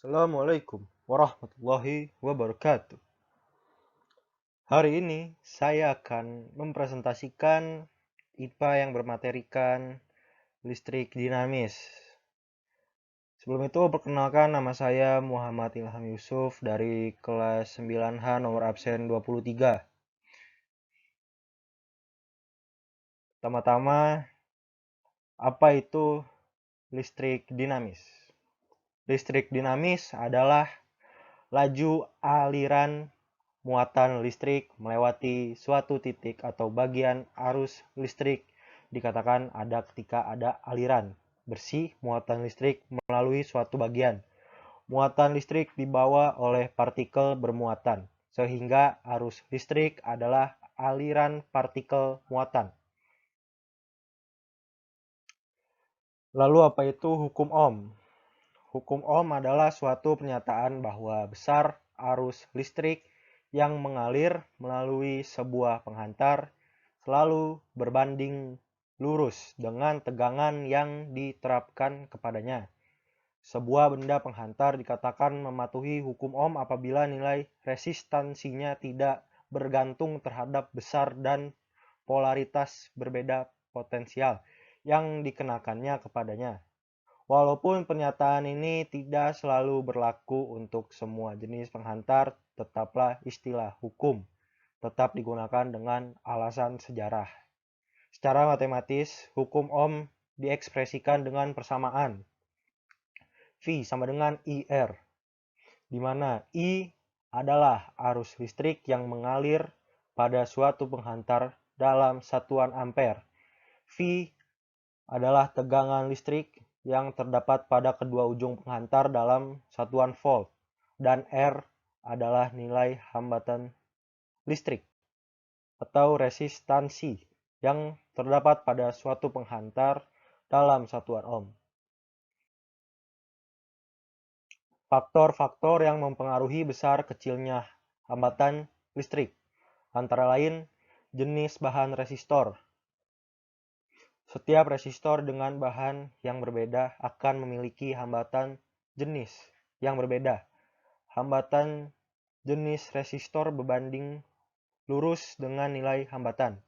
Assalamualaikum warahmatullahi wabarakatuh. Hari ini saya akan mempresentasikan IPA yang bermaterikan listrik dinamis. Sebelum itu, perkenalkan, nama saya Muhammad Ilham Yusuf dari kelas 9H nomor absen 23. Pertama-tama, apa itu listrik dinamis? Listrik dinamis adalah laju aliran muatan listrik melewati suatu titik atau bagian arus listrik. Dikatakan ada ketika ada aliran bersih muatan listrik melalui suatu bagian. Muatan listrik dibawa oleh partikel bermuatan, sehingga arus listrik adalah aliran partikel muatan. Lalu apa itu hukum Ohm? Hukum Ohm adalah suatu pernyataan bahwa besar arus listrik yang mengalir melalui sebuah penghantar selalu berbanding lurus dengan tegangan yang diterapkan kepadanya. Sebuah benda penghantar dikatakan mematuhi hukum Ohm apabila nilai resistansinya tidak bergantung terhadap besar dan polaritas berbeda potensial yang dikenakannya kepadanya. Walaupun pernyataan ini tidak selalu berlaku untuk semua jenis penghantar, tetaplah istilah hukum tetap digunakan dengan alasan sejarah. Secara matematis, hukum Ohm diekspresikan dengan persamaan V sama dengan IR, di mana I adalah arus listrik yang mengalir pada suatu penghantar dalam satuan ampere. V adalah tegangan listrik yang terdapat pada kedua ujung penghantar dalam satuan volt, dan R adalah nilai hambatan listrik atau resistansi yang terdapat pada suatu penghantar dalam satuan ohm. Faktor-faktor yang mempengaruhi besar kecilnya hambatan listrik, antara lain jenis bahan resistor. Setiap resistor dengan bahan yang berbeda akan memiliki hambatan jenis yang berbeda. Hambatan jenis resistor berbanding lurus dengan nilai hambatan.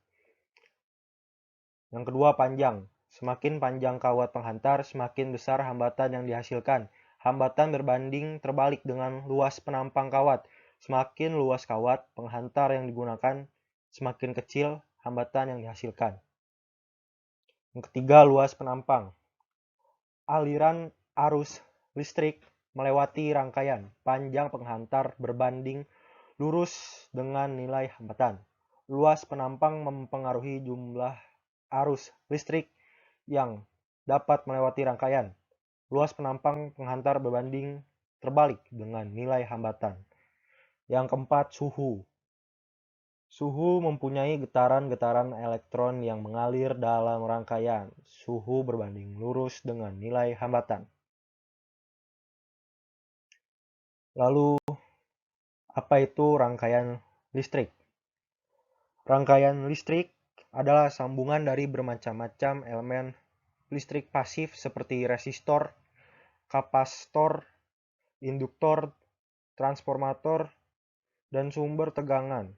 Yang kedua, panjang. Semakin panjang kawat penghantar, semakin besar hambatan yang dihasilkan. Hambatan berbanding terbalik dengan luas penampang kawat. Semakin luas kawat penghantar yang digunakan, semakin kecil hambatan yang dihasilkan. Yang ketiga, luas penampang. Aliran arus listrik melewati rangkaian panjang penghantar berbanding lurus dengan nilai hambatan. Luas penampang mempengaruhi jumlah arus listrik yang dapat melewati rangkaian. Luas penampang penghantar berbanding terbalik dengan nilai hambatan. Yang keempat, suhu. Suhu mempunyai getaran-getaran elektron yang mengalir dalam rangkaian. Suhu berbanding lurus dengan nilai hambatan. Lalu, apa itu rangkaian listrik? Rangkaian listrik adalah sambungan dari bermacam-macam elemen listrik pasif seperti resistor, kapasitor, induktor, transformator, dan sumber tegangan,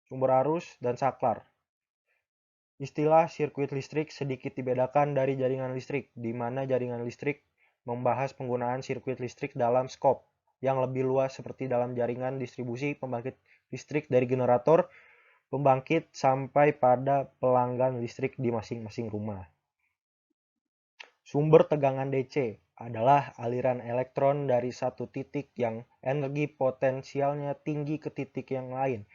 sumber arus, dan saklar. Istilah sirkuit listrik sedikit dibedakan dari jaringan listrik, di mana jaringan listrik membahas penggunaan sirkuit listrik dalam skop yang lebih luas seperti dalam jaringan distribusi pembangkit listrik dari generator, pembangkit, sampai pada pelanggan listrik di masing-masing rumah. Sumber tegangan DC adalah aliran elektron dari satu titik yang energi potensialnya tinggi ke titik yang lain,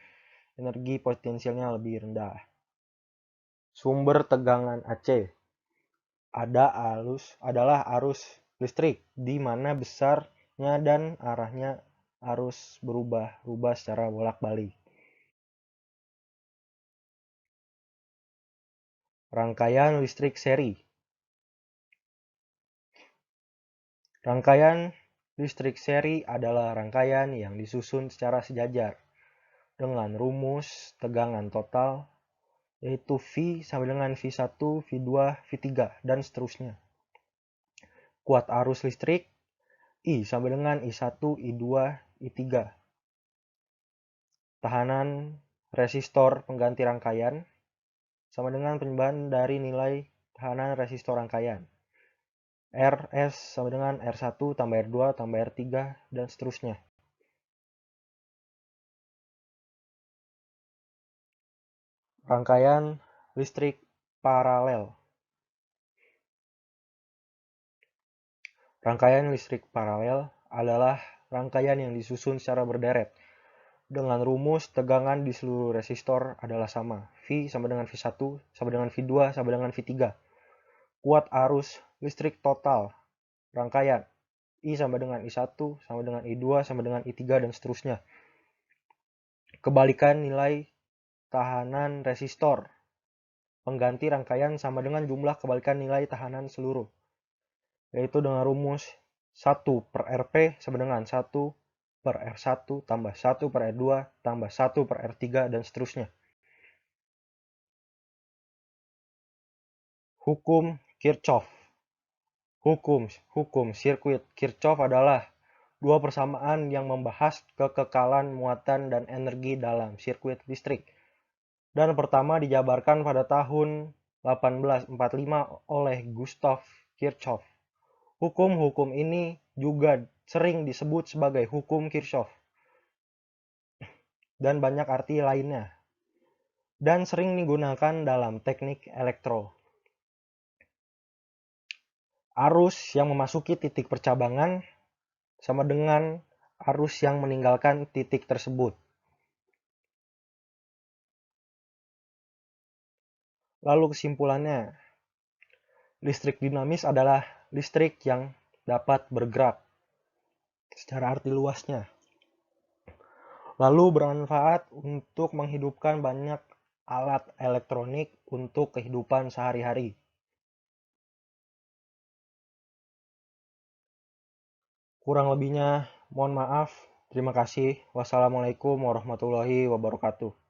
energi potensialnya lebih rendah. Sumber tegangan AC adalah arus listrik, di mana besarnya dan arahnya arus berubah-ubah secara bolak-balik. Rangkaian listrik seri. Rangkaian listrik seri adalah rangkaian yang disusun secara sejajar dengan rumus tegangan total, yaitu V sama dengan V1, V2, V3, dan seterusnya. Kuat arus listrik I sama dengan I1, I2, I3. Tahanan resistor pengganti rangkaian sama dengan penyebabkan dari nilai tahanan resistor rangkaian. Rs sama dengan R1 tambah R2 tambah R3 dan seterusnya. Rangkaian listrik paralel. Rangkaian listrik paralel adalah rangkaian yang disusun secara berderet dengan rumus tegangan di seluruh resistor adalah sama. V sama dengan V1 sama dengan V2 sama dengan V3. Kuat arus listrik total rangkaian I sama dengan I1 sama dengan I2 sama dengan I3 dan seterusnya. Kebalikan nilai tahanan resistor pengganti rangkaian sama dengan jumlah kebalikan nilai tahanan seluruh, yaitu dengan rumus 1 per Rp sama dengan 1 per R1 tambah 1 per R2 tambah 1 per R3 dan seterusnya. Hukum Kirchhoff. Hukum sirkuit Kirchhoff adalah dua persamaan yang membahas kekekalan muatan dan energi dalam sirkuit listrik. Dan pertama dijabarkan pada tahun 1845 oleh Gustav Kirchhoff. Hukum-hukum ini juga sering disebut sebagai hukum Kirchhoff dan banyak arti lainnya, dan sering digunakan dalam teknik elektro. Arus yang memasuki titik percabangan sama dengan arus yang meninggalkan titik tersebut. Lalu kesimpulannya, listrik dinamis adalah listrik yang dapat bergerak secara arti luasnya, lalu bermanfaat untuk menghidupkan banyak alat elektronik untuk kehidupan sehari-hari. Kurang lebihnya mohon maaf. Terima kasih. Wassalamualaikum warahmatullahi wabarakatuh.